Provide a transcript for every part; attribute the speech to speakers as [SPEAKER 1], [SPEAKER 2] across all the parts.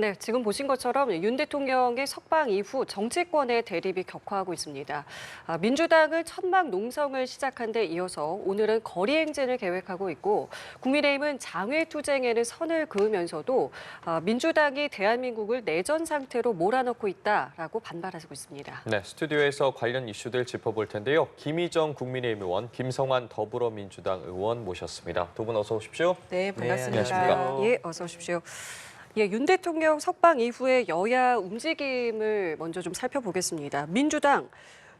[SPEAKER 1] 네, 지금 보신 것처럼 윤 대통령의 석방 이후 정치권의 대립이 격화하고 있습니다. 민주당은 천막 농성을 시작한 데 이어서 오늘은 거리 행진을 계획하고 있고 국민의힘은 장외투쟁에는 선을 그으면서도 민주당이 대한민국을 내전 상태로 몰아넣고 있다라고 반발하고 있습니다.
[SPEAKER 2] 네, 스튜디오에서 관련 이슈들 짚어볼 텐데요. 김희정 국민의힘 의원, 김성환 더불어민주당 의원 모셨습니다. 두 분 어서 오십시오.
[SPEAKER 3] 네, 반갑습니다.
[SPEAKER 2] 네, 안녕하십니까.
[SPEAKER 1] 예, 어서 오십시오. 예, 윤 대통령 석방 이후의 여야 움직임을 먼저 좀 살펴보겠습니다. 민주당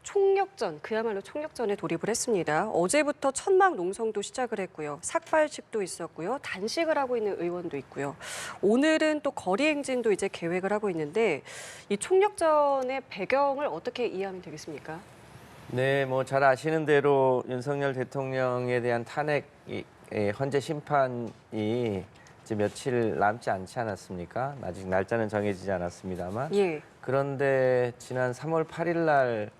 [SPEAKER 1] 총력전, 그야말로 총력전에 돌입을 했습니다. 어제부터 천막 농성도 시작을 했고요. 삭발식도 있었고요. 단식을 하고 있는 의원도 있고요. 오늘은 또 거리 행진도 이제 계획을 하고 있는데 이 총력전의 배경을 어떻게 이해하면 되겠습니까?
[SPEAKER 4] 네, 뭐 잘 아시는 대로 윤석열 대통령에 대한 탄핵 헌재 심판이 이제 며칠 남지 않지 않았습니까? 아직 날짜는 정해지지 않았습니다만.
[SPEAKER 1] 예.
[SPEAKER 4] 그런데 지난 3월 8일 날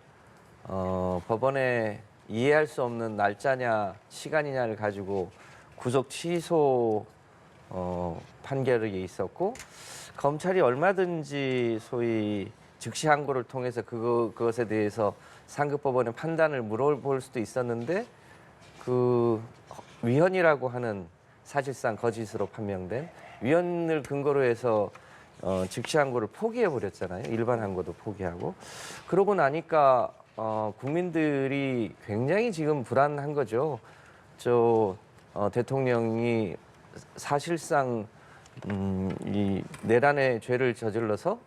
[SPEAKER 4] 법원에 이해할 수 없는 날짜냐 시간이냐를 가지고 구속 취소 판결이 있었고 검찰이 얼마든지 소위 즉시 항고를 통해서 그것에 대해서 상급법원의 판단을 물어볼 수도 있었는데 그 위헌이라고 하는 사실상 거짓으로 판명된 위헌을 근거로 해서 즉시 항고를 포기해 버렸잖아요. 일반 항고도 포기하고. 그러고 나니까 국민들이 굉장히 지금 불안한 거죠. 대통령이 사실상 이 내란의 죄를 저질러서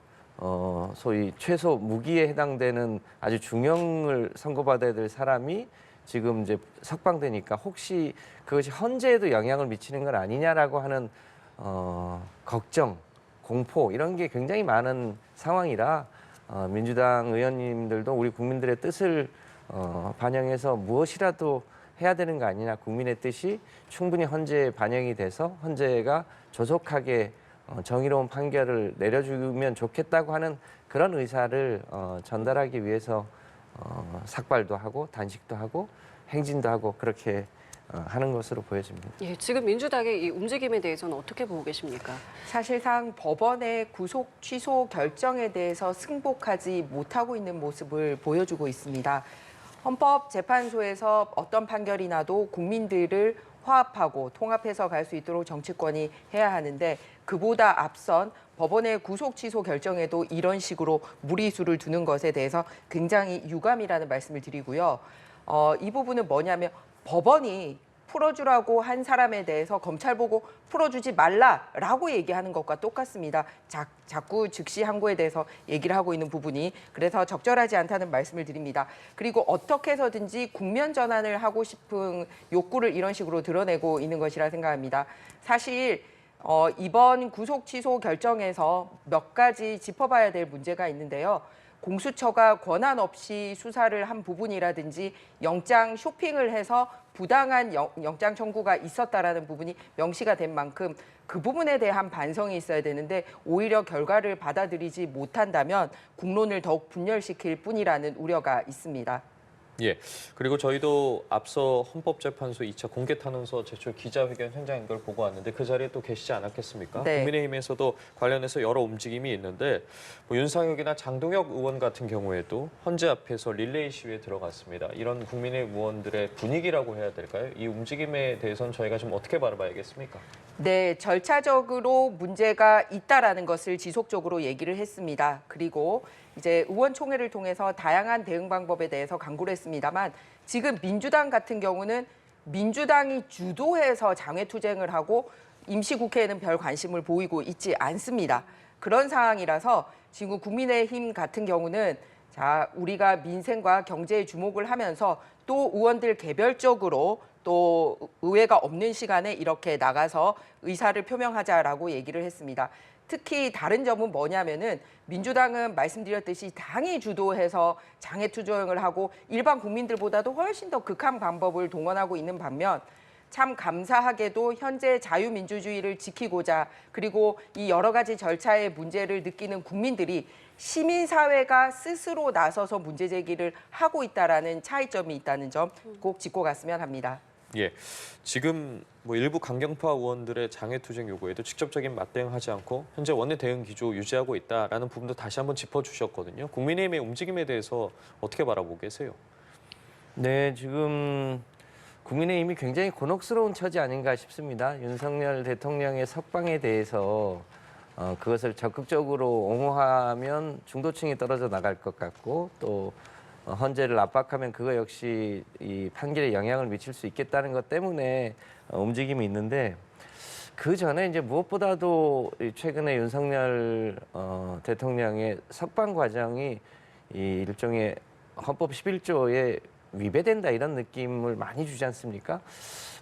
[SPEAKER 4] 소위 최소 무기에 해당되는 아주 중형을 선고받아야 될 사람이 지금 이제 석방되니까 혹시 그것이 헌재에도 영향을 미치는 건 아니냐라고 하는 걱정, 공포 이런 게 굉장히 많은 상황이라 민주당 의원님들도 우리 국민들의 뜻을 반영해서 무엇이라도 해야 되는 거 아니냐, 국민의 뜻이 충분히 헌재에 반영이 돼서 헌재가 조속하게 정의로운 판결을 내려주면 좋겠다고 하는 그런 의사를 전달하기 위해서 삭발도 하고 단식도 하고 행진도 하고 그렇게 하는 것으로 보여집니다.
[SPEAKER 1] 예, 지금 민주당의 이 움직임에 대해서는 어떻게 보고 계십니까?
[SPEAKER 3] 사실상 법원의 구속 취소 결정에 대해서 승복하지 못하고 있는 모습을 보여주고 있습니다. 헌법재판소에서 어떤 판결이 나도 국민들을 화합하고 통합해서 갈 수 있도록 정치권이 해야 하는데 그보다 앞선 법원의 구속 취소 결정에도 이런 식으로 무리수를 두는 것에 대해서 굉장히 유감이라는 말씀을 드리고요. 이 부분은 뭐냐면 법원이 풀어주라고 한 사람에 대해서 검찰 보고 풀어주지 말라라고 얘기하는 것과 똑같습니다. 자꾸 즉시 항고에 대해서 얘기를 하고 있는 부분이 그래서 적절하지 않다는 말씀을 드립니다. 그리고 어떻게 해서든지 국면 전환을 하고 싶은 욕구를 이런 식으로 드러내고 있는 것이라 생각합니다. 사실 이번 구속 취소 결정에서 몇 가지 짚어봐야 될 문제가 있는데요. 공수처가 권한 없이 수사를 한 부분이라든지 영장 쇼핑을 해서 부당한 영장 청구가 있었다라는 부분이 명시가 된 만큼 그 부분에 대한 반성이 있어야 되는데 오히려 결과를 받아들이지 못한다면 국론을 더욱 분열시킬 뿐이라는 우려가 있습니다.
[SPEAKER 2] 예, 그리고 저희도 앞서 헌법재판소 2차 공개탄원서 제출 기자회견 현장인 걸 보고 왔는데 그 자리에 또 계시지 않았겠습니까?
[SPEAKER 3] 네.
[SPEAKER 2] 국민의힘에서도 관련해서 여러 움직임이 있는데 뭐 윤상혁이나 장동혁 의원 같은 경우에도 헌재 앞에서 릴레이 시위에 들어갔습니다. 이런 국민의힘 의원들의 분위기라고 해야 될까요? 이 움직임에 대해서는 저희가 좀 어떻게 바라봐야겠습니까?
[SPEAKER 3] 네, 절차적으로 문제가 있다라는 것을 지속적으로 얘기를 했습니다. 그리고 이제 의원총회를 통해서 다양한 대응 방법에 대해서 강구를 했습니다만 지금 민주당 같은 경우는 민주당이 주도해서 장외투쟁을 하고 임시국회에는 별 관심을 보이고 있지 않습니다. 그런 상황이라서 지금 국민의힘 같은 경우는 우리가 민생과 경제에 주목을 하면서 또 의원들 개별적으로 또 의회가 없는 시간에 이렇게 나가서 의사를 표명하자라고 얘기를 했습니다. 특히 다른 점은 뭐냐면은 민주당은 말씀드렸듯이 당이 주도해서 장외투쟁을 하고 일반 국민들보다도 훨씬 더 극한 방법을 동원하고 있는 반면 참 감사하게도 현재 자유민주주의를 지키고자 그리고 이 여러 가지 절차의 문제를 느끼는 국민들이 시민사회가 스스로 나서서 문제 제기를 하고 있다라는 차이점이 있다는 점 꼭 짚고 갔으면 합니다.
[SPEAKER 2] 예, 지금 뭐 일부 강경파 의원들의 장외투쟁 요구에도 직접적인 맞대응하지 않고 현재 원내 대응 기조 유지하고 있다라는 부분도 다시 한번 짚어주셨거든요. 국민의힘의 움직임에 대해서 어떻게 바라보고 계세요?
[SPEAKER 4] 네, 지금 국민의힘이 굉장히 곤혹스러운 처지 아닌가 싶습니다. 윤석열 대통령의 석방에 대해서 그것을 적극적으로 옹호하면 중도층이 떨어져 나갈 것 같고 또 헌재를 압박하면 그거 역시 이 판결에 영향을 미칠 수 있겠다는 것 때문에 움직임이 있는데 그 전에 이제 무엇보다도 최근에 윤석열 대통령의 석방 과정이 이 일종의 헌법 11조에 위배된다 이런 느낌을 많이 주지 않습니까?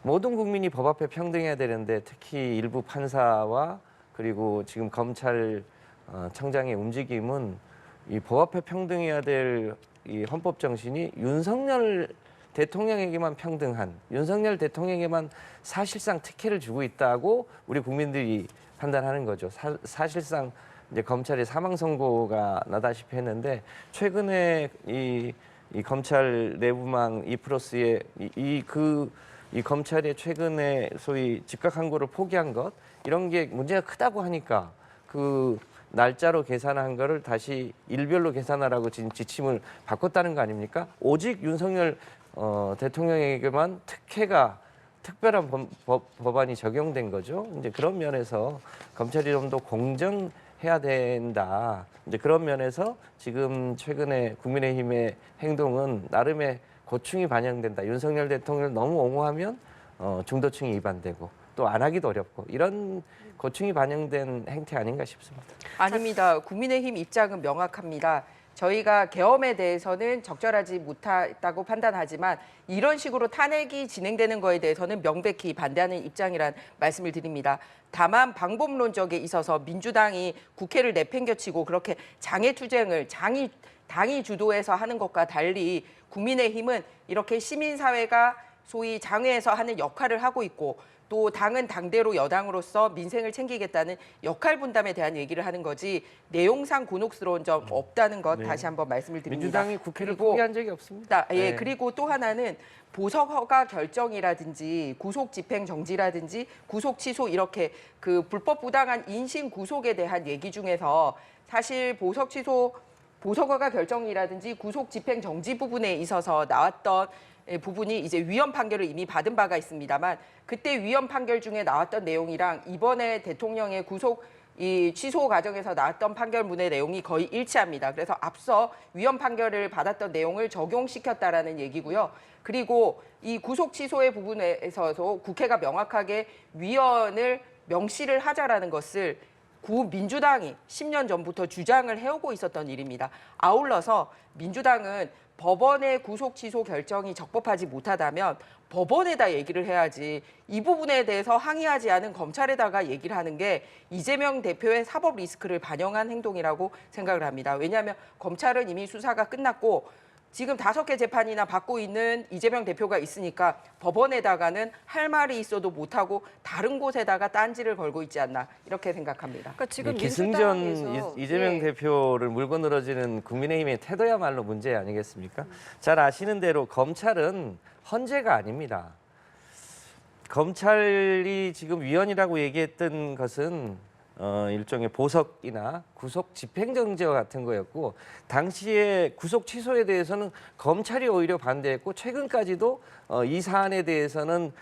[SPEAKER 4] 모든 국민이 법 앞에 평등해야 되는데 특히 일부 판사와 그리고 지금 검찰청장의 움직임은 이 법 앞에 평등해야 될 이 헌법 정신이 윤석열 대통령에게만 평등한 윤석열 대통령에게만 사실상 특혜를 주고 있다고 우리 국민들이 판단하는 거죠. 사실상 이제 검찰이 사망 선고가 나다시피 했는데 최근에 이 검찰 내부망 2+의 이 검찰의 최근에 소위 즉각 항고를 포기한 것 이런 게 문제가 크다고 하니까 그 날짜로 계산한 거를 다시 일별로 계산하라고 지금 지침을 바꿨다는 거 아닙니까? 오직 윤석열 대통령에게만 특별한 법안이 적용된 거죠. 이제 그런 면에서 검찰이 좀 더 공정해야 된다. 이제 그런 면에서 지금 최근에 국민의힘의 행동은 나름의 고충이 반영된다. 윤석열 대통령을 너무 옹호하면 중도층이 위반되고 또 안 하기도 어렵고 이런 고충이 반영된 행태 아닌가 싶습니다.
[SPEAKER 3] 아닙니다. 국민의힘 입장은 명확합니다. 저희가 계엄에 대해서는 적절하지 못했다고 판단하지만 이런 식으로 탄핵이 진행되는 거에 대해서는 명백히 반대하는 입장이란 말씀을 드립니다. 다만 방법론적에 있어서 민주당이 국회를 내팽겨치고 그렇게 장애투쟁을 당이 주도해서 하는 것과 달리 국민의힘은 이렇게 시민사회가 소위 장외에서 하는 역할을 하고 있고 또 당은 당대로 여당으로서 민생을 챙기겠다는 역할 분담에 대한 얘기를 하는 거지 내용상 곤혹스러운 점 없다는 것
[SPEAKER 4] 네.
[SPEAKER 3] 다시 한번 말씀을 드립니다.
[SPEAKER 4] 민주당이 국회를
[SPEAKER 3] 그리고
[SPEAKER 4] 포기한 적이 없습니다.
[SPEAKER 3] 예,
[SPEAKER 4] 네.
[SPEAKER 3] 그리고 또 하나는 보석 허가 결정이라든지 구속 집행 정지라든지 구속 취소 이렇게 그 불법 부당한 인신 구속에 대한 얘기 중에서 사실 보석 허가 결정이라든지 구속 집행 정지 부분에 있어서 나왔던 부분이 이제 위헌 판결을 이미 받은 바가 있습니다만 그때 위헌 판결 중에 나왔던 내용이랑 이번에 대통령의 구속 취소 과정에서 나왔던 판결문의 내용이 거의 일치합니다. 그래서 앞서 위헌 판결을 받았던 내용을 적용시켰다라는 얘기고요. 그리고 이 구속 취소의 부분에서도 국회가 명확하게 위헌을 명시를 하자라는 것을 민주당이 10년 전부터 주장을 해오고 있었던 일입니다. 아울러서 민주당은 법원의 구속 취소 결정이 적법하지 못하다면 법원에다 얘기를 해야지 이 부분에 대해서 항의하지 않은 검찰에다가 얘기를 하는 게 이재명 대표의 사법 리스크를 반영한 행동이라고 생각을 합니다. 왜냐하면 검찰은 이미 수사가 끝났고 지금 5개 재판이나 받고 있는 이재명 대표가 있으니까 법원에다가는 할 말이 있어도 못하고 다른 곳에다가 딴지를 걸고 있지 않나 이렇게 생각합니다.
[SPEAKER 1] 그러니까 지금
[SPEAKER 4] 기승전
[SPEAKER 1] 민주당에서
[SPEAKER 4] 이재명
[SPEAKER 1] 예.
[SPEAKER 4] 대표를 물고 늘어지는 국민의힘의 태도야말로 문제 아니겠습니까? 잘 아시는 대로 검찰은 헌재가 아닙니다. 검찰이 지금 위헌이라고 얘기했던 것은 일종의 보석이나 구속 집행정지와 같은 거였고 당시에 구속 취소에 대해서는 검찰이 오히려 반대했고 최근까지도 이 사안에 대해서는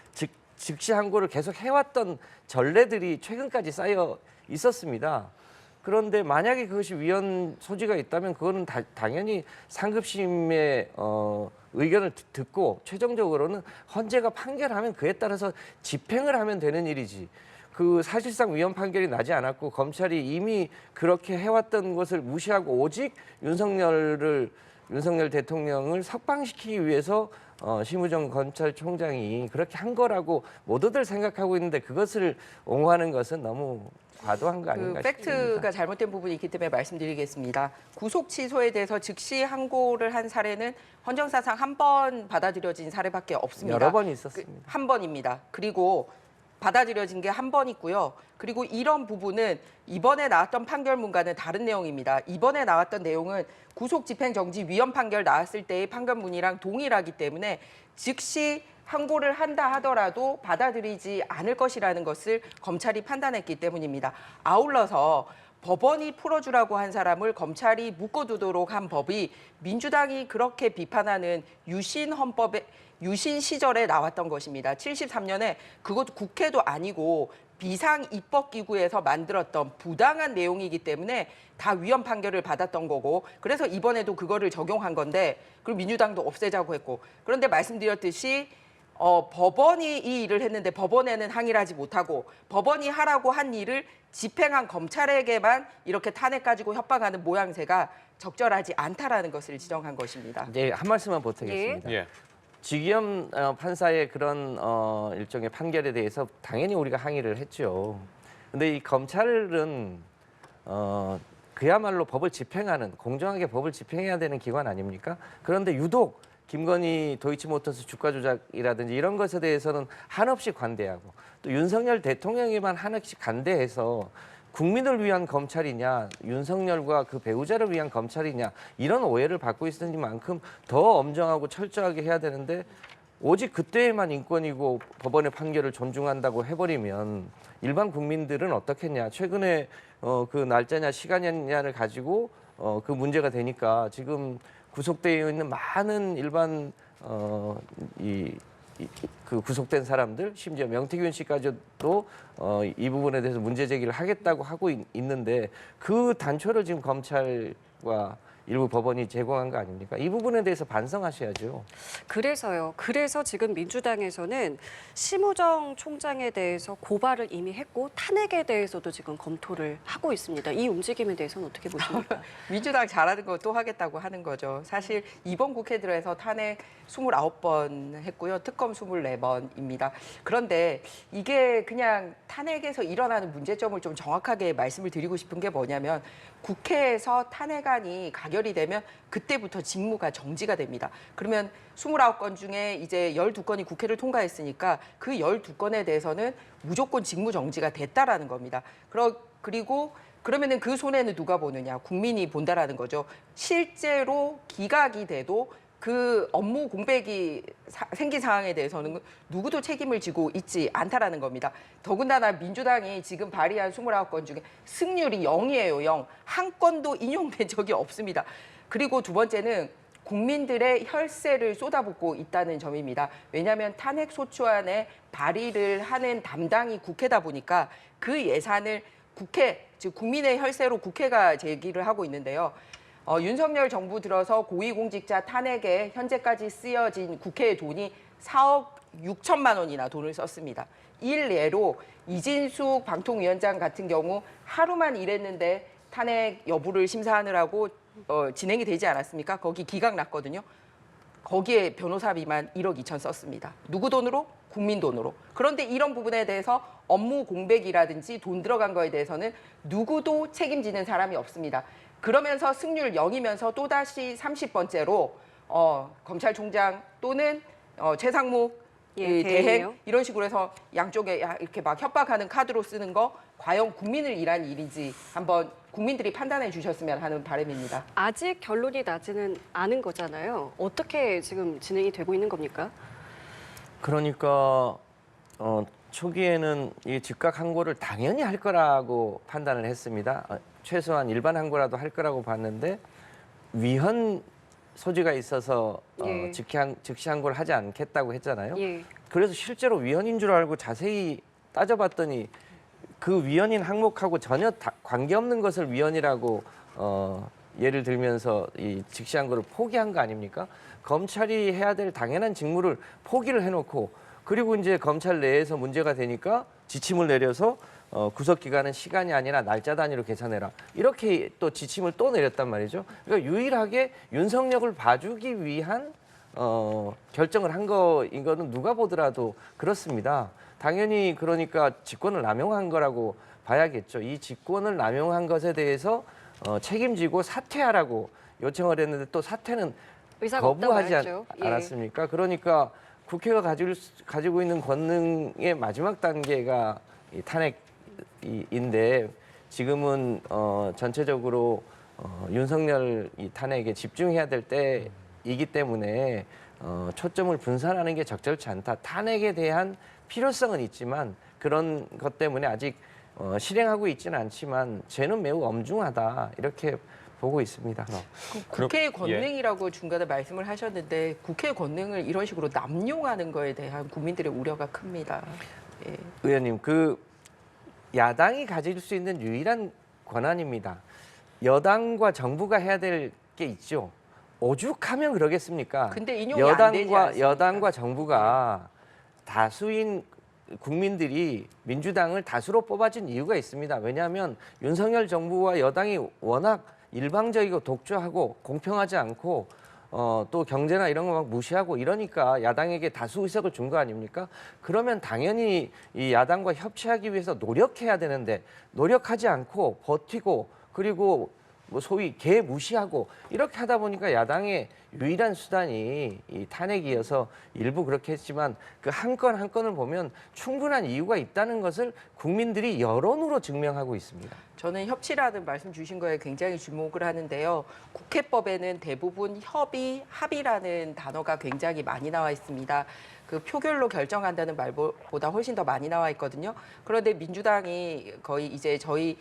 [SPEAKER 4] 즉시 항고를 계속 해왔던 전례들이 최근까지 쌓여 있었습니다. 그런데 만약에 그것이 위헌 소지가 있다면 그거는 당연히 상급심의 의견을 듣고 최종적으로는 헌재가 판결하면 그에 따라서 집행을 하면 되는 일이지. 그 사실상 위헌 판결이 나지 않았고 검찰이 이미 그렇게 해왔던 것을 무시하고 오직 윤석열 대통령을 석방시키기 위해서 심우정 검찰총장이 그렇게 한 거라고 모두들 생각하고 있는데 그것을 옹호하는 것은 너무 과도한 거 아닌가 싶습니다.
[SPEAKER 3] 팩트가 잘못된 부분이 있기 때문에 말씀드리겠습니다. 구속 취소에 대해서 즉시 항고를 한 사례는 헌정사상 한 번 받아들여진 사례밖에 없습니다.
[SPEAKER 4] 여러 번 있었습니다.
[SPEAKER 3] 한 번입니다. 그리고 받아들여진 게 한 번 있고요. 그리고 이런 부분은 이번에 나왔던 판결문과는 다른 내용입니다. 이번에 나왔던 내용은 구속 집행 정지 위헌 판결 나왔을 때의 판결문이랑 동일하기 때문에 즉시 항고를 한다 하더라도 받아들이지 않을 것이라는 것을 검찰이 판단했기 때문입니다. 아울러서 법원이 풀어주라고 한 사람을 검찰이 묶어두도록 한 법이 민주당이 그렇게 비판하는 유신 시절에 나왔던 것입니다. 73년에 그것도 국회도 아니고 비상입법기구에서 만들었던 부당한 내용이기 때문에 다 위헌 판결을 받았던 거고, 그래서 이번에도 그거를 적용한 건데, 그리고 민주당도 없애자고 했고, 그런데 말씀드렸듯이 법원이 이 일을 했는데 법원에는 항의를 하지 못하고 법원이 하라고 한 일을 집행한 검찰에게만 이렇게 탄핵 가지고 협박하는 모양새가 적절하지 않다라는 것을 지적한 것입니다.
[SPEAKER 4] 이제 한 말씀만 보태겠습니다.
[SPEAKER 2] 예.
[SPEAKER 4] 지기현 판사의 그런 일종의 판결에 대해서 당연히 우리가 항의를 했죠. 근데 이 검찰은 그야말로 법을 집행하는, 공정하게 법을 집행해야 되는 기관 아닙니까? 그런데 유독 김건희 도이치모터스 주가 조작이라든지 이런 것에 대해서는 한없이 관대하고, 또 윤석열 대통령에만 한없이 관대해서 국민을 위한 검찰이냐, 윤석열과 그 배우자를 위한 검찰이냐, 이런 오해를 받고 있으니만큼 더 엄정하고 철저하게 해야 되는데, 오직 그때에만 인권이고 법원의 판결을 존중한다고 해버리면 일반 국민들은 어떻겠냐. 최근에 그 날짜냐 시간이냐를 가지고 그 문제가 되니까 지금 구속되어 있는 많은 일반 그 구속된 사람들, 심지어 명태균 씨까지도 이 부분에 대해서 문제 제기를 하겠다고 하고 있는데, 그 단초를 지금 검찰과 일부 법원이 제공한 거 아닙니까? 이 부분에 대해서 반성하셔야죠.
[SPEAKER 1] 그래서요. 그래서 지금 민주당에서는 심우정 총장에 대해서 고발을 이미 했고 탄핵에 대해서도 지금 검토를 하고 있습니다. 이 움직임에 대해서는 어떻게 보십니까?
[SPEAKER 3] 민주당 잘하는 거 또 하겠다고 하는 거죠. 사실 이번 국회 들어서 탄핵 29번 했고요. 특검 24번입니다. 그런데 이게 그냥 탄핵에서 일어나는 문제점을 좀 정확하게 말씀을 드리고 싶은 게 뭐냐면, 국회에서 탄핵안이 가결이 되면 그때부터 직무가 정지가 됩니다. 그러면 29건 중에 이제 12건이 국회를 통과했으니까 그 12건에 대해서는 무조건 직무 정지가 됐다라는 겁니다. 그리고 그러면은 그 손해는 누가 보느냐? 국민이 본다라는 거죠. 실제로 기각이 돼도 그 업무 공백이 생긴 상황에 대해서는 누구도 책임을 지고 있지 않다라는 겁니다. 더군다나 민주당이 지금 발의한 29건 중에 승률이 0이에요. 0. 한 건도 인용된 적이 없습니다. 그리고 두 번째는 국민들의 혈세를 쏟아붓고 있다는 점입니다. 왜냐하면 탄핵 소추안에 발의를 하는 담당이 국회다 보니까 그 예산을 국회, 즉 국민의 혈세로 국회가 제기를 하고 있는데요. 윤석열 정부 들어서 고위공직자 탄핵에 현재까지 쓰여진 국회의 돈이 4억 6천만 원이나 돈을 썼습니다. 일례로 이진숙 방통위원장 같은 경우 하루만 일했는데 탄핵 여부를 심사하느라고 진행이 되지 않았습니까? 거기 기각 났거든요. 거기에 변호사비만 1억 2천 썼습니다. 누구 돈으로? 국민 돈으로. 그런데 이런 부분에 대해서 업무 공백이라든지 돈 들어간 거에 대해서는 누구도 책임지는 사람이 없습니다. 그러면서 승률 0이면서 또다시 30번째로 검찰총장 또는 최상무 대행
[SPEAKER 1] 대행이요?
[SPEAKER 3] 이런 식으로 해서 양쪽에 이렇게 막 협박하는 카드로 쓰는 거 과연 국민을 위한 일인지 한번 국민들이 판단해 주셨으면 하는 바람입니다.
[SPEAKER 1] 아직 결론이 나지는 않은 거잖아요. 어떻게 지금 진행이 되고 있는 겁니까?
[SPEAKER 4] 그러니까 초기에는 이 즉각 항고를 당연히 할 거라고 판단을 했습니다. 최소한 일반 항고라도 할 거라고 봤는데 위헌 소지가 있어서
[SPEAKER 1] 예.
[SPEAKER 4] 즉시 항고를 하지 않겠다고 했잖아요.
[SPEAKER 1] 예.
[SPEAKER 4] 그래서 실제로 위헌인 줄 알고 자세히 따져봤더니 그 위헌인 항목하고 전혀 관계없는 것을 위헌이라고 예를 들면서 이 즉시 항고를 포기한 거 아닙니까? 검찰이 해야 될 당연한 직무를 포기를 해놓고, 그리고 이제 검찰 내에서 문제가 되니까 지침을 내려서 구속 기간은 시간이 아니라 날짜 단위로 계산해라. 이렇게 또 지침을 또 내렸단 말이죠. 그러니까 유일하게 윤석열을 봐주기 위한 결정을 한 거인 거는 누가 보더라도 그렇습니다. 당연히 그러니까 직권을 남용한 거라고 봐야겠죠. 이 직권을 남용한 것에 대해서 책임지고 사퇴하라고 요청을 했는데 또 사퇴는
[SPEAKER 1] 의사가 없다고
[SPEAKER 4] 거부하지
[SPEAKER 1] 말했죠. 예.
[SPEAKER 4] 않았습니까? 그러니까 국회가 가지고 있는 권능의 마지막 단계가 이 탄핵인데, 지금은 전체적으로 윤석열 이 탄핵에 집중해야 될 때이기 때문에 초점을 분산하는 게 적절치 않다. 탄핵에 대한 필요성은 있지만 그런 것 때문에 아직 실행하고 있지는 않지만 죄는 매우 엄중하다 이렇게 보고 있습니다.
[SPEAKER 3] 국회의
[SPEAKER 2] 그럼- 예.
[SPEAKER 3] 권능이라고 중간에 말씀을 하셨는데 국회의 권능을 이런 식으로 남용하는 거에 대한 국민들의 우려가 큽니다. 예.
[SPEAKER 4] 의원님, 그 야당이 가질 수 있는 유일한 권한입니다. 여당과 정부가 해야 될 게 있죠. 오죽하면 그러겠습니까?
[SPEAKER 3] 근데 인용이 안 되지 않습니까?
[SPEAKER 4] 여당과 정부가 다수인 국민들이 민주당을 다수로 뽑아준 이유가 있습니다. 왜냐하면 윤석열 정부와 여당이 워낙 일방적이고 독주하고 공평하지 않고 또 경제나 이런 거 막 무시하고 이러니까 야당에게 다수 의석을 준 거 아닙니까? 그러면 당연히 이 야당과 협치하기 위해서 노력해야 되는데 노력하지 않고 버티고 그리고 뭐 소위 개 무시하고 이렇게 하다 보니까 야당의 유일한 수단이 이 탄핵이어서 일부 그렇게 했지만 그 한 건 한 건을 보면 충분한 이유가 있다는 것을 국민들이 여론으로 증명하고 있습니다.
[SPEAKER 3] 저는 협치라는 말씀 주신 거에 굉장히 주목을 하는데요. 국회법에는 대부분 협의, 합의라는 단어가 굉장히 많이 나와 있습니다. 그 표결로 결정한다는 말보다 훨씬 더 많이 나와 있거든요. 그런데 민주당이 거의 이제 저희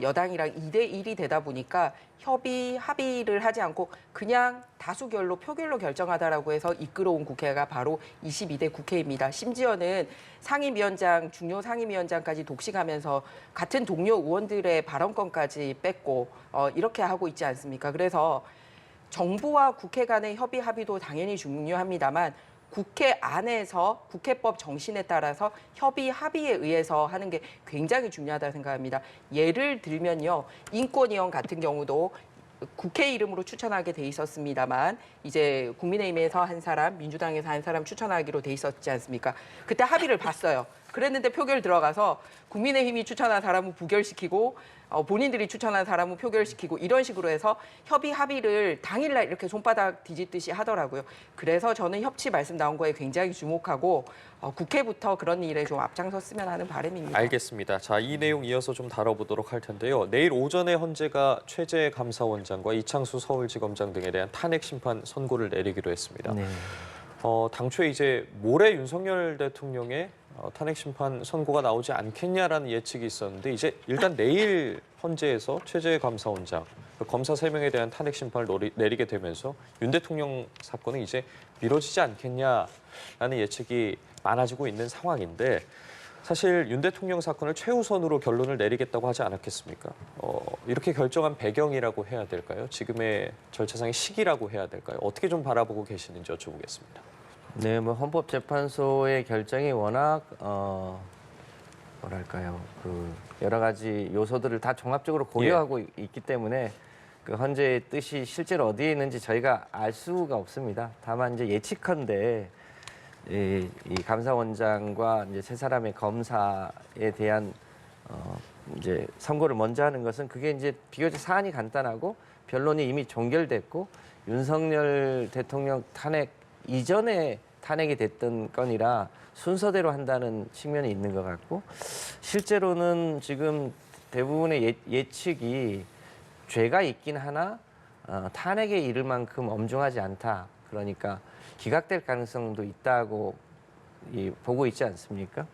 [SPEAKER 3] 여당이랑 2대1이 되다 보니까 협의, 합의를 하지 않고 그냥 다수결로 표결로 결정하다라고 해서 이끌어온 국회가 바로 22대 국회입니다. 심지어는 상임위원장, 중요 상임위원장까지 독식하면서 같은 동료 의원들의 발언권까지 뺏고 이렇게 하고 있지 않습니까? 그래서 정부와 국회 간의 협의, 합의도 당연히 중요합니다만 국회 안에서 국회법 정신에 따라서 협의, 합의에 의해서 하는 게 굉장히 중요하다고 생각합니다. 예를 들면요. 인권위원 같은 경우도 국회 이름으로 추천하게 돼 있었습니다만 이제 국민의힘에서 한 사람, 민주당에서 한 사람 추천하기로 돼 있었지 않습니까? 그때 합의를 봤어요. 그랬는데 표결 들어가서 국민의힘이 추천한 사람은 부결시키고 본인들이 추천한 사람은 표결시키고 이런 식으로 해서 협의 합의를 당일날 이렇게 손바닥 뒤집듯이 하더라고요. 그래서 저는 협치 말씀 나온 거에 굉장히 주목하고 국회부터 그런 일에 좀 앞장섰으면 하는 바람입니다.
[SPEAKER 2] 알겠습니다. 자, 이 내용 이어서 좀 다뤄보도록 할 텐데요. 내일 오전에 헌재가 최재 감사원장과 이창수 서울지검장 등에 대한 탄핵 심판 선고를 내리기로 했습니다.
[SPEAKER 4] 네.
[SPEAKER 2] 당초에 이제 모레 윤석열 대통령의 탄핵 심판 선고가 나오지 않겠냐라는 예측이 있었는데 이제 일단 내일 헌재에서 최재 감사원장, 검사 3명에 대한 탄핵 심판을 내리게 되면서 윤 대통령 사건은 이제 미뤄지지 않겠냐라는 예측이 많아지고 있는 상황인데 사실 윤 대통령 사건을 최우선으로 결론을 내리겠다고 하지 않았겠습니까? 이렇게 결정한 배경이라고 해야 될까요? 지금의 절차상의 시기라고 해야 될까요? 어떻게 좀 바라보고 계시는지 여쭤보겠습니다.
[SPEAKER 4] 네, 뭐 헌법재판소의 결정이 워낙 뭐랄까요, 그 여러 가지 요소들을 다 종합적으로 고려하고 있기 때문에 그 헌재의 뜻이 실제로 어디에 있는지 저희가 알 수가 없습니다. 다만 이제 예측컨대 이 감사원장과 이제 세 사람의 검사에 대한 이제 선고를 먼저 하는 것은 그게 이제 비교적 사안이 간단하고 변론이 이미 종결됐고 윤석열 대통령 탄핵 이전에 탄핵이 됐던 건이라 순서대로 한다는 측면이 있는 것 같고 실제로는 지금 대부분의 예측이 죄가 있긴 하나 탄핵에 이를 만큼 엄중하지 않다. 그러니까 기각될 가능성도 있다고 보고 있지 않습니까?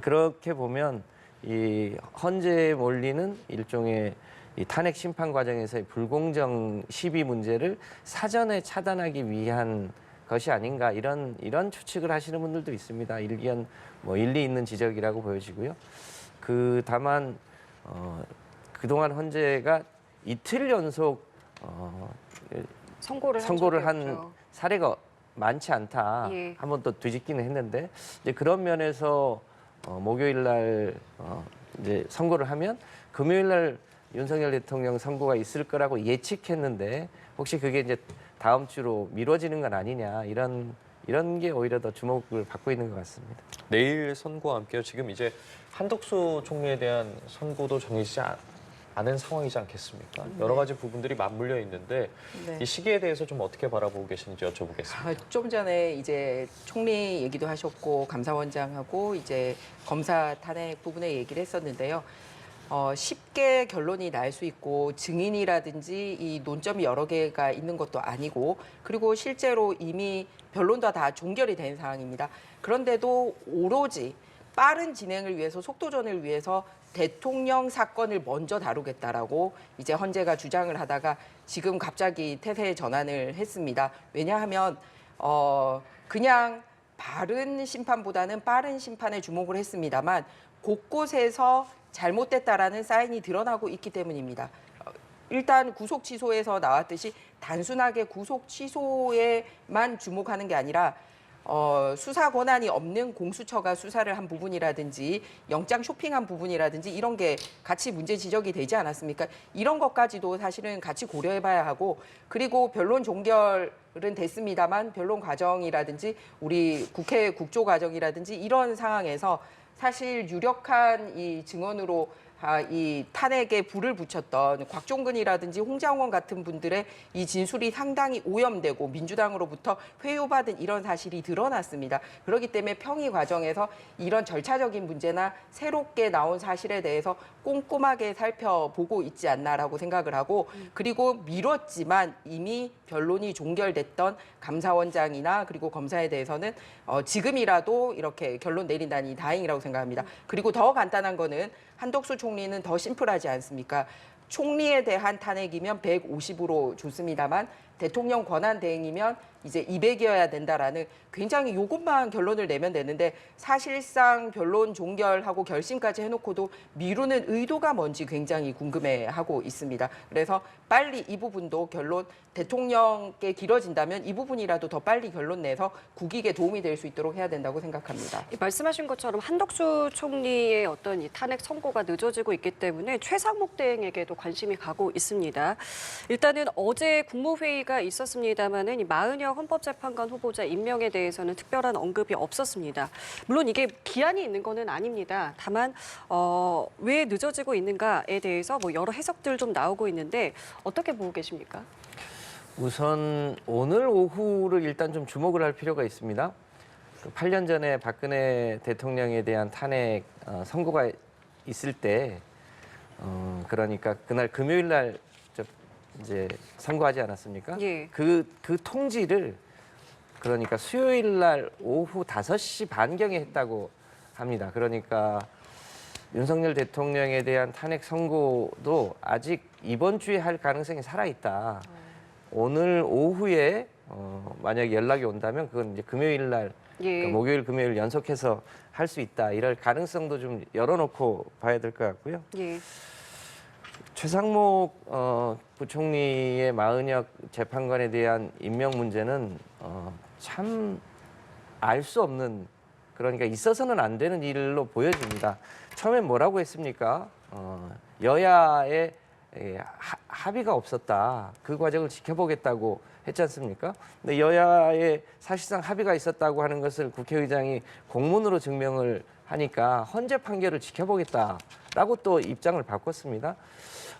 [SPEAKER 4] 그렇게 보면 이 헌재에 몰리는 일종의 이 탄핵 심판 과정에서의 불공정 시비 문제를 사전에 차단하기 위한 것이 아닌가 이런 추측을 하시는 분들도 있습니다. 일견 뭐 일리 있는 지적이라고 보여지고요. 다만 그동안 헌재가 이틀 연속 선고를 한
[SPEAKER 1] 적이 없죠.
[SPEAKER 4] 사례가 많지 않다.
[SPEAKER 1] 예.
[SPEAKER 4] 한번 또 뒤집기는 했는데 이제 그런 면에서 목요일 날 이제 선고를 하면 금요일 날 윤석열 대통령 선고가 있을 거라고 예측했는데 혹시 그게 이제 다음 주로 미뤄지는 건 아니냐 이런 게 오히려 더 주목을 받고 있는 것 같습니다.
[SPEAKER 2] 내일 선고와 함께 지금 이제 한덕수 총리에 대한 선고도 정해지지 않은 상황이지 않겠습니까? 여러 가지 부분들이 맞물려 있는데
[SPEAKER 3] 네.
[SPEAKER 2] 이 시기에 대해서 좀 어떻게 바라보고 계시는지 여쭤보겠습니다.
[SPEAKER 3] 좀 전에 이제 총리 얘기도 하셨고 감사원장하고 이제 검사 탄핵 부분에 얘기를 했었는데요. 쉽게 결론이 날 수 있고 증인이라든지 이 논점이 여러 개가 있는 것도 아니고 그리고 실제로 이미 변론도 다 종결이 된 상황입니다. 그런데도 오로지 빠른 진행을 위해서 속도전을 위해서 대통령 사건을 먼저 다루겠다라고 이제 헌재가 주장을 하다가 지금 갑자기 태세 전환을 했습니다. 왜냐하면 그냥 바른 심판보다는 빠른 심판에 주목을 했습니다만 곳곳에서 잘못됐다라는 사인이 드러나고 있기 때문입니다. 일단 구속 취소에서 나왔듯이 단순하게 구속 취소에만 주목하는 게 아니라 수사 권한이 없는 공수처가 수사를 한 부분이라든지 영장 쇼핑한 부분이라든지 이런 게 같이 문제 지적이 되지 않았습니까? 이런 것까지도 사실은 같이 고려해봐야 하고 그리고 변론 종결은 됐습니다만 변론 과정이라든지 우리 국회 국조 과정이라든지 이런 상황에서 사실 유력한 이 증언으로 이 탄핵에 불을 붙였던 곽종근이라든지 홍장원 같은 분들의 이 진술이 상당히 오염되고 민주당으로부터 회유받은 이런 사실이 드러났습니다. 그렇기 때문에 평의 과정에서 이런 절차적인 문제나 새롭게 나온 사실에 대해서 꼼꼼하게 살펴보고 있지 않나라고 생각을 하고 그리고 미뤘지만 이미 변론이 종결됐던 감사원장이나 그리고 검사에 대해서는 지금이라도 이렇게 결론 내린다니 다행이라고 생각합니다. 그리고 더 간단한 거는 한덕수 총리는 더 심플하지 않습니까? 총리에 대한 탄핵이면 150으로 좋습니다만 대통령 권한 대행이면 이제 200이어야 된다라는 굉장히 이것만 결론을 내면 되는데 사실상 변론 종결하고 결심까지 해놓고도 미루는 의도가 뭔지 굉장히 궁금해하고 있습니다. 그래서 빨리 이 부분도 결론 대통령께 길어진다면 이 부분이라도 더 빨리 결론 내서 국익에 도움이 될 수 있도록 해야 된다고 생각합니다.
[SPEAKER 1] 말씀하신 것처럼 한덕수 총리의 어떤 이 탄핵 선고가 늦어지고 있기 때문에 최상목 대행에게도 관심이 가고 있습니다. 일단은 어제 국무회의가 있었습니다만은 이 마은혁 헌법재판관 후보자 임명에 대해서는 특별한 언급이 없었습니다. 물론 이게 기한이 있는 거는 아닙니다. 다만 왜 늦어지고 있는가에 대해서 뭐 여러 해석들 좀 나오고 있는데 어떻게 보고 계십니까?
[SPEAKER 4] 우선 오늘 오후를 일단 좀 주목을 할 필요가 있습니다. 8년 전에 박근혜 대통령에 대한 탄핵 선고가 있을 때 그러니까 그날 금요일 날 이제 선고하지 않았습니까?
[SPEAKER 1] 예.
[SPEAKER 4] 그 통지를 그러니까 수요일 날 오후 5시 반경에 했다고 합니다. 그러니까 윤석열 대통령에 대한 탄핵 선고도 아직 이번 주에 할 가능성이 살아있다. 오늘 오후에 만약에 연락이 온다면 그건 이제 금요일 날
[SPEAKER 1] 예.
[SPEAKER 4] 그러니까 목요일 금요일 연속해서 할 수 있다. 이럴 가능성도 좀 열어놓고 봐야 될 것 같고요.
[SPEAKER 1] 예.
[SPEAKER 4] 최상목 부총리의 마은혁 재판관에 대한 임명 문제는 참 알 수 없는 그러니까 있어서는 안 되는 일로 보여집니다. 처음엔 뭐라고 했습니까? 여야의 합의가 없었다. 그 과정을 지켜보겠다고 했지 않습니까? 근데 여야의 사실상 합의가 있었다고 하는 것을 국회의장이 공문으로 증명을 하니까 헌재 판결을 지켜보겠다라고 또 입장을 바꿨습니다.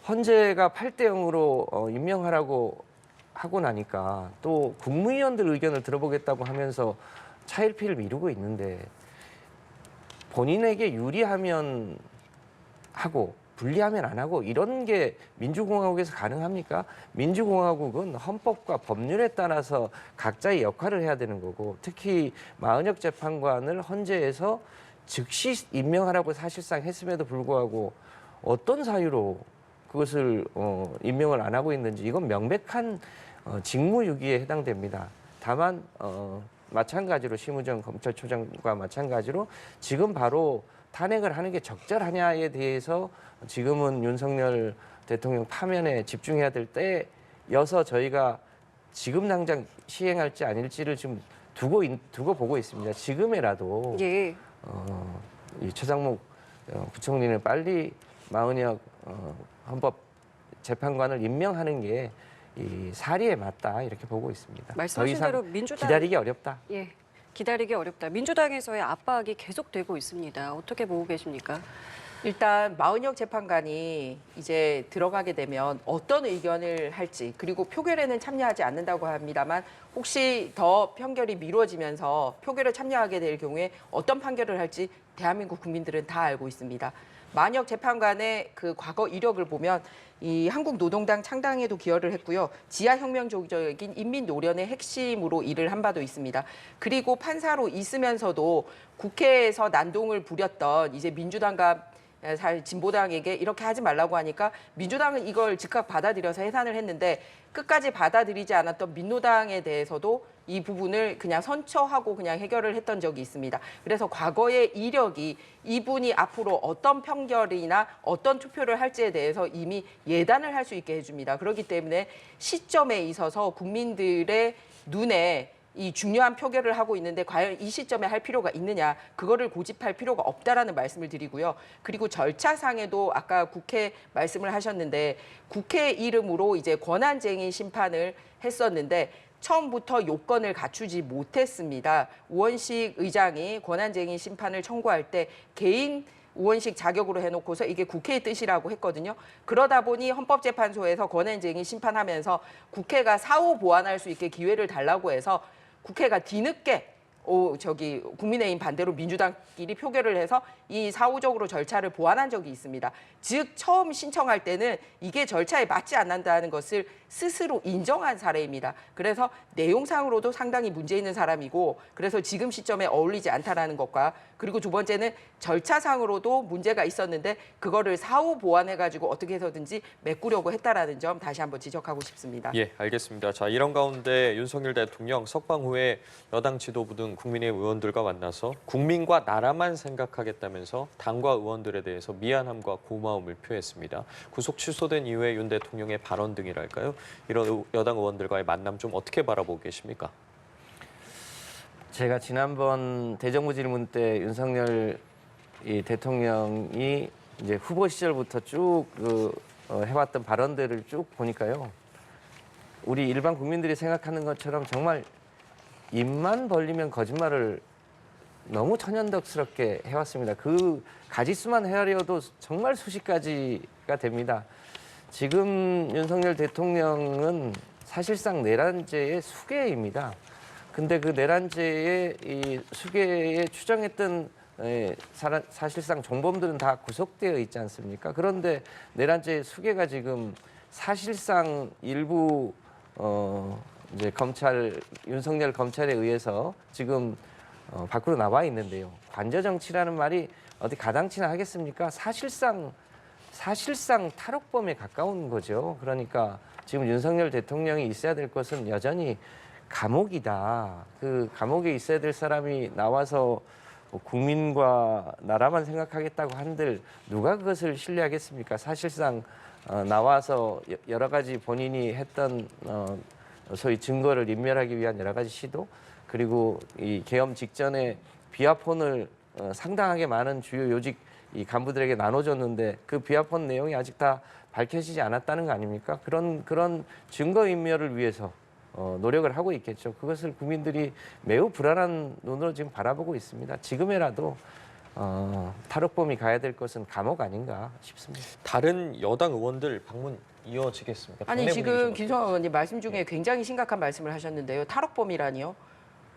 [SPEAKER 4] 헌재가 8대 0으로 임명하라고 하고 나니까 또 국무위원들 의견을 들어보겠다고 하면서 차일피일 미루고 있는데 본인에게 유리하면 하고 불리하면 안 하고 이런 게 민주공화국에서 가능합니까? 민주공화국은 헌법과 법률에 따라서 각자의 역할을 해야 되는 거고 특히 마은혁 재판관을 헌재에서 즉시 임명하라고 사실상 했음에도 불구하고 어떤 사유로 그것을 임명을 안 하고 있는지 이건 명백한 직무유기에 해당됩니다. 다만 마찬가지로 심우정 검찰총장과 마찬가지로 지금 바로 탄핵을 하는 게 적절하냐에 대해서 지금은 윤석열 대통령 파면에 집중해야 될 때여서 저희가 지금 당장 시행할지 아닐지를 지금 두고 보고 있습니다. 지금이라도
[SPEAKER 1] 예.
[SPEAKER 4] 이 최상목 부총리는 빨리 마은혁 헌법 재판관을 임명하는 게 이 사리에 맞다 이렇게 보고 있습니다.
[SPEAKER 1] 말씀하신
[SPEAKER 4] 더 이상
[SPEAKER 1] 대로 민주당
[SPEAKER 4] 기다리기 어렵다.
[SPEAKER 1] 예. 기다리기 어렵다. 민주당에서의 압박이 계속되고 있습니다. 어떻게 보고 계십니까?
[SPEAKER 3] 일단 마은혁 재판관이 이제 들어가게 되면 어떤 의견을 할지 그리고 표결에는 참여하지 않는다고 합니다만 혹시 더 판결이 미뤄지면서 표결에 참여하게 될 경우에 어떤 판결을 할지 대한민국 국민들은 다 알고 있습니다. 만역 재판관의 그 과거 이력을 보면 이 한국노동당 창당에도 기여를 했고요. 지하혁명적인 인민노련의 핵심으로 일을 한 바도 있습니다. 그리고 판사로 있으면서도 국회에서 난동을 부렸던 이제 민주당과 진보당에게 이렇게 하지 말라고 하니까 민주당은 이걸 즉각 받아들여서 해산을 했는데 끝까지 받아들이지 않았던 민노당에 대해서도 이 부분을 그냥 선처하고 그냥 해결을 했던 적이 있습니다. 그래서 과거의 이력이 이분이 앞으로 어떤 판결이나 어떤 투표를 할지에 대해서 이미 예단을 할 수 있게 해줍니다. 그렇기 때문에 시점에 있어서 국민들의 눈에 이 중요한 표결을 하고 있는데 과연 이 시점에 할 필요가 있느냐, 그거를 고집할 필요가 없다라는 말씀을 드리고요. 그리고 절차상에도 아까 국회 말씀을 하셨는데 국회 이름으로 이제 권한쟁의 심판을 했었는데 처음부터 요건을 갖추지 못했습니다. 우원식 의장이 권한쟁의 심판을 청구할 때 개인 우원식 자격으로 해놓고서 이게 국회의 뜻이라고 했거든요. 그러다 보니 헌법재판소에서 권한쟁의 심판하면서 국회가 사후 보완할 수 있게 기회를 달라고 해서 국회가 뒤늦게 국민의힘 반대로 민주당끼리 표결을 해서 이 사후적으로 절차를 보완한 적이 있습니다. 즉 처음 신청할 때는 이게 절차에 맞지 않는다는 것을 스스로 인정한 사례입니다. 그래서 내용상으로도 상당히 문제 있는 사람이고 그래서 지금 시점에 어울리지 않다라는 것과 그리고 두 번째는 절차상으로도 문제가 있었는데 그거를 사후 보완해가지고 어떻게 해서든지 메꾸려고 했다라는 점 다시 한번 지적하고 싶습니다.
[SPEAKER 2] 예, 알겠습니다. 자, 이런 가운데 윤석열 대통령 석방 후에 여당 지도부 등 국민의힘 의원들과 만나서 국민과 나라만 생각하겠다면서 당과 의원들에 대해서 미안함과 고마움을 표했습니다. 구속 취소된 이후에 윤 대통령의 발언 등이랄까요? 이런 여당 의원들과의 만남 좀 어떻게 바라보고 계십니까?
[SPEAKER 4] 제가 지난번 대정부 질문 때 윤석열 대통령이 이제 후보 시절부터 쭉 해왔던 발언들을 쭉 보니까요. 우리 일반 국민들이 생각하는 것처럼 정말 입만 벌리면 거짓말을 너무 천연덕스럽게 해왔습니다. 그 가지수만 헤아려도 정말 수십 가지가 됩니다. 지금 윤석열 대통령은 사실상 내란죄의 수괴입니다. 근데 그 내란죄의 이 수괴에 추정했던 사실상 종범들은 다 구속되어 있지 않습니까? 그런데 내란죄의 수괴가 지금 사실상 일부 이제 윤석열 검찰에 의해서 지금 밖으로 나와 있는데요. 관저 정치라는 말이 어디 가당치나 하겠습니까? 사실상 탈옥범에 가까운 거죠. 그러니까 지금 윤석열 대통령이 있어야 될 것은 여전히 감옥이다. 그 감옥에 있어야 될 사람이 나와서 국민과 나라만 생각하겠다고 한들 누가 그것을 신뢰하겠습니까? 사실상 나와서 여러 가지 본인이 했던 소위 증거를 인멸하기 위한 여러 가지 시도 그리고 이 계엄 직전에 비화폰을 상당하게 많은 주요 요직 이 간부들에게 나눠줬는데 그 비화폰 내용이 아직 다 밝혀지지 않았다는 거 아닙니까? 그런 증거 인멸을 위해서 노력을 하고 있겠죠. 그것을 국민들이 매우 불안한 눈으로 지금 바라보고 있습니다. 지금이라도 탈옥범이 가야 될 것은 감옥 아닌가 싶습니다.
[SPEAKER 2] 다른 여당 의원들 방문 이어지겠습니까?
[SPEAKER 3] 아니 지금 김성환 의원님 말씀 중에 굉장히 심각한 말씀을 하셨는데요. 탈옥범이라니요?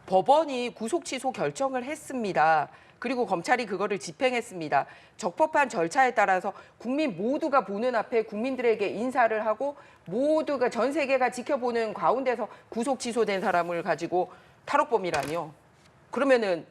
[SPEAKER 3] 법원이 구속 취소 결정을 했습니다. 그리고 검찰이 그거를 집행했습니다. 적법한 절차에 따라서 국민 모두가 보는 앞에 국민들에게 인사를 하고 모두가 전 세계가 지켜보는 가운데서 구속 취소된 사람을 가지고 탈옥범이라니요. 그러면은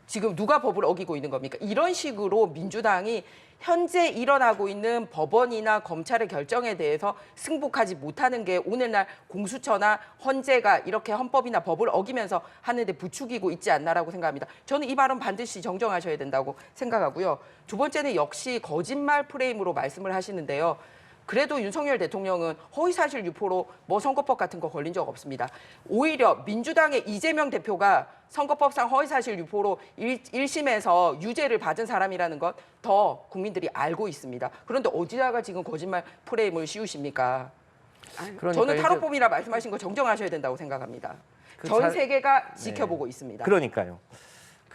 [SPEAKER 3] 지금 누가 법을 어기고 있는 겁니까? 이런 식으로 민주당이 현재 일어나고 있는 법원이나 검찰의 결정에 대해서 승복하지 못하는 게 오늘날 공수처나 헌재가 이렇게 헌법이나 법을 어기면서 하는 데 부추기고 있지 않나라고 생각합니다. 저는 이 발언 반드시 정정하셔야 된다고 생각하고요. 두 번째는 역시 거짓말 프레임으로 말씀을 하시는데요. 그래도 윤석열 대통령은 허위사실 유포로 선거법 같은 거 걸린 적 없습니다. 오히려 민주당의 이재명 대표가 선거법상 허위사실 유포로 1심에서 유죄를 받은 사람이라는 것 더 국민들이 알고 있습니다. 그런데 어디다가 지금 거짓말 프레임을 씌우십니까? 저는 탈옥범이라 말씀하신 거 정정하셔야 된다고 생각합니다. 전 세계가 지켜보고 있습니다.
[SPEAKER 4] 그러니까요.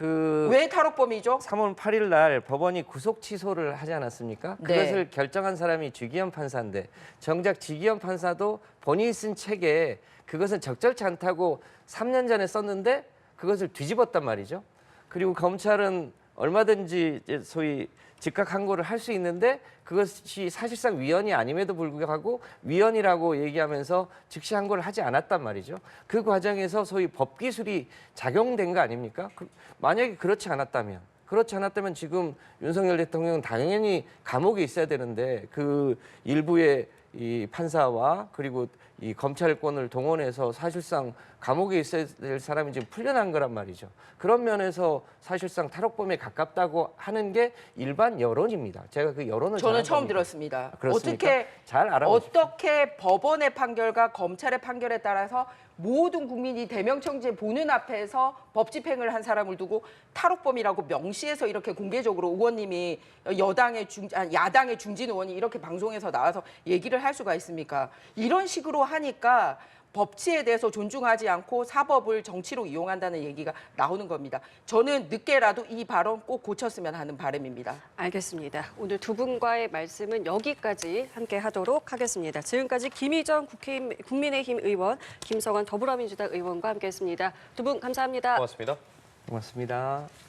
[SPEAKER 3] 왜 탈옥범이죠?
[SPEAKER 4] 3월 8일 날 법원이 구속 취소를 하지 않았습니까?
[SPEAKER 3] 네.
[SPEAKER 4] 그것을 결정한 사람이 주기현 판사인데 정작 주기현 판사도 본인이 쓴 책에 그것은 적절치 않다고 3년 전에 썼는데 그것을 뒤집었단 말이죠. 그리고 검찰은 얼마든지 소위 즉각 항고를 할 수 있는데 그것이 사실상 위헌이 아님에도 불구하고 위헌이라고 얘기하면서 즉시 항고를 하지 않았단 말이죠. 그 과정에서 소위 법 기술이 작용된 거 아닙니까? 만약에 그렇지 않았다면 지금 윤석열 대통령은 당연히 감옥에 있어야 되는데 그 일부의 이 판사와 그리고 이 검찰권을 동원해서 사실상 감옥에 있어야 될 사람이 지금 풀려난 거란 말이죠. 그런 면에서 사실상 탈옥범에 가깝다고 하는 게 일반 여론입니다. 제가 그 여론을
[SPEAKER 3] 저는
[SPEAKER 4] 잘
[SPEAKER 3] 처음
[SPEAKER 4] 압니다.
[SPEAKER 3] 들었습니다.
[SPEAKER 4] 그렇습니까?
[SPEAKER 3] 어떻게
[SPEAKER 4] 잘 알아보십시오.
[SPEAKER 3] 어떻게 법원의 판결과 검찰의 판결에 따라서 모든 국민이 대명청재 보는 앞에서 법 집행을 한 사람을 두고 탈옥범이라고 명시해서 이렇게 공개적으로 의원님이 야당의 중진 의원이 이렇게 방송에서 나와서 얘기를 할 수가 있습니까? 이런 식으로 하니까 법치에 대해서 존중하지 않고 사법을 정치로 이용한다는 얘기가 나오는 겁니다. 저는 늦게라도 이 발언 꼭 고쳤으면 하는 바람입니다.
[SPEAKER 1] 알겠습니다. 오늘 두 분과의 말씀은 여기까지 함께 하도록 하겠습니다. 지금까지 김희정 국민의힘 의원, 김성환 더불어민주당 의원과 함께했습니다. 두 분 감사합니다.
[SPEAKER 2] 고맙습니다.
[SPEAKER 4] 고맙습니다.